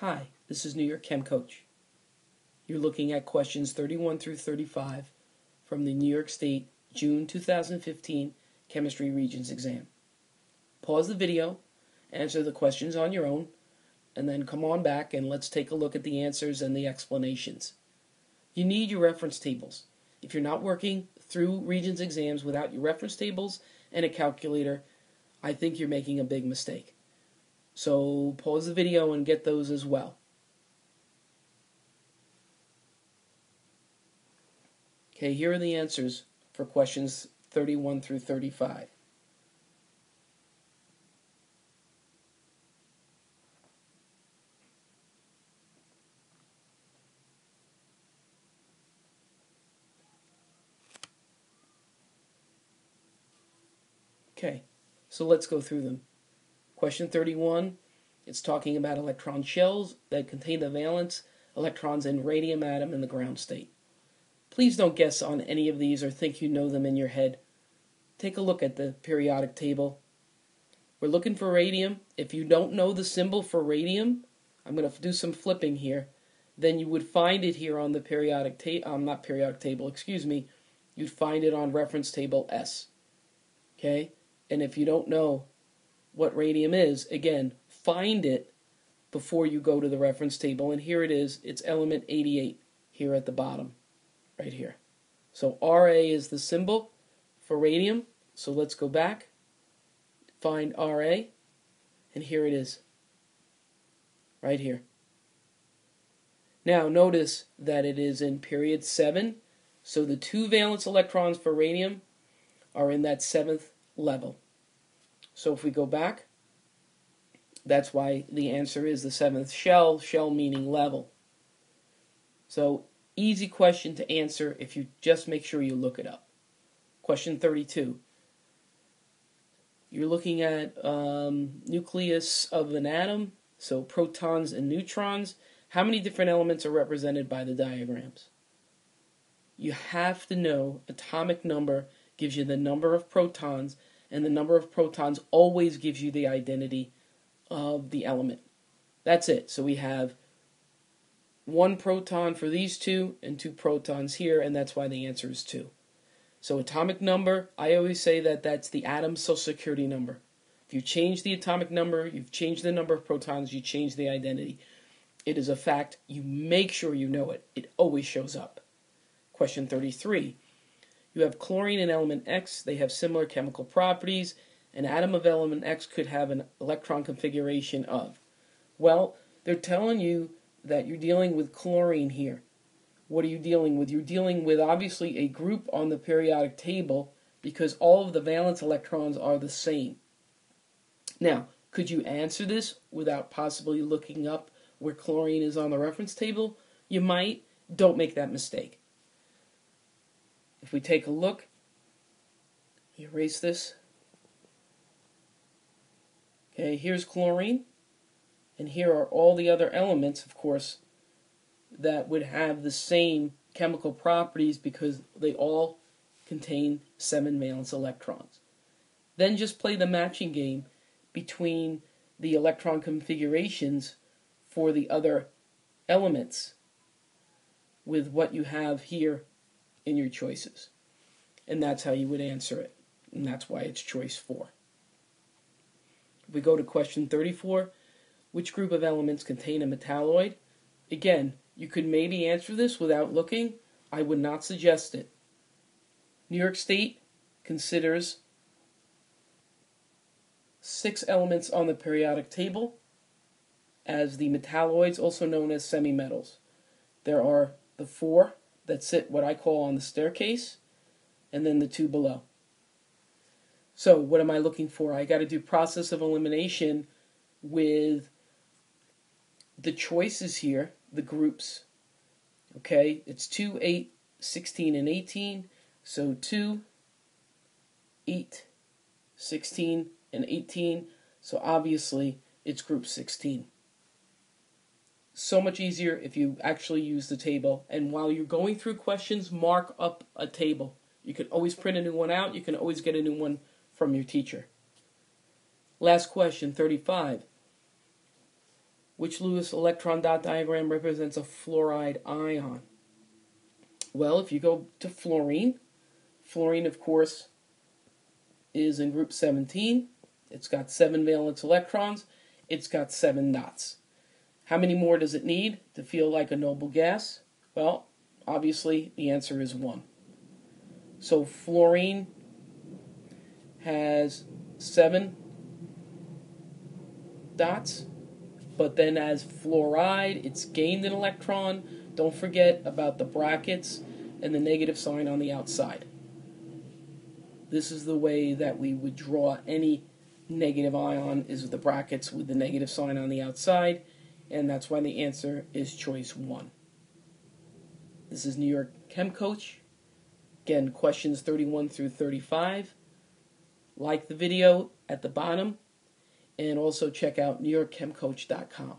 Hi, this is New York Chem Coach. You're looking at questions 31 through 35 from the New York State June 2015 Chemistry Regents Exam. Pause the video, answer the questions on your own, and then come on back and let's take a look at the answers and the explanations. You need your reference tables. If you're not working through Regents exams without your reference tables and a calculator, I think you're making a big mistake. So pause the video and get those as well. Okay, here are the answers for questions 31 through 35. Okay, so let's go through them. Question 31, it's talking about electron shells that contain the valence electrons in radium atom in the ground state. Please don't guess on any of these or think you know them in your head. Take a look at the periodic table. We're looking for radium. If you don't know the symbol for radium, I'm going to do some flipping here, then you would find it here on the periodic table, you'd find it on reference table S. Okay? And if you don't know what radium is, again, find it before you go to the reference table. And here it is. It's element 88 here at the bottom, right here. So Ra is the symbol for radium. So let's go back, find Ra, and here it is, right here. Now notice that it is in period 7. So the 2 valence electrons for radium are in that 7th level. So if we go back, that's why the answer is the 7th shell meaning level. So easy question to answer if you just make sure you look it up. Question 32. You're looking at nucleus of an atom, so protons and neutrons. How many different elements are represented by the diagrams? You have to know atomic number gives you the number of protons, and the number of protons always gives you the identity of the element. That's it. So we have 1 proton for these 2 and 2 protons here, and that's why the answer is 2. So atomic number, I always say that that's the atom's social security number. If you change the atomic number, you've changed the number of protons, you change the identity. It is a fact. You make sure you know it. It always shows up. Question 33. You have chlorine and element X. They have similar chemical properties. An atom of element X could have an electron configuration of. Well, they're telling you that you're dealing with chlorine here. What are you dealing with? You're dealing with obviously a group on the periodic table because all of the valence electrons are the same. Now, could you answer this without possibly looking up where chlorine is on the reference table? You might. Don't make that mistake. If we take a look, erase this. Okay, here's chlorine, and here are all the other elements, of course, that would have the same chemical properties because they all contain 7 valence electrons. Then just play the matching game between the electron configurations for the other elements with what you have here in your choices. And that's how you would answer it. And that's why it's choice 4. If we go to question 34, which group of elements contain a metalloid? Again, you could maybe answer this without looking. I would not suggest it. New York State considers 6 elements on the periodic table as the metalloids, also known as semimetals. There are the 4 that sit what I call on the staircase, and then the 2 below. So what am I looking for? I got to do process of elimination with the choices here, the groups. Okay, it's 2, 8, 16, and 18. So 2, 8, 16, and 18. So obviously it's group 16. So much easier if you actually use the table. And while you're going through questions, mark up a table. You can always print a new one out. You can always get a new one from your teacher. Last question, 35. Which Lewis electron dot diagram represents a fluoride ion? Well, if you go to fluorine, fluorine, of course, is in group 17. It's got 7 valence electrons. It's got 7 dots. How many more does it need to feel like a noble gas? Well, obviously, the answer is 1. So fluorine has 7 dots, but then as fluoride, it's gained an electron. Don't forget about the brackets and the negative sign on the outside. This is the way that we would draw any negative ion, is with the brackets with the negative sign on the outside, and that's why the answer is choice 1. This is New York Chem Coach. Again, questions 31 through 35. Like the video at the bottom, and also check out NewYorkChemCoach.com.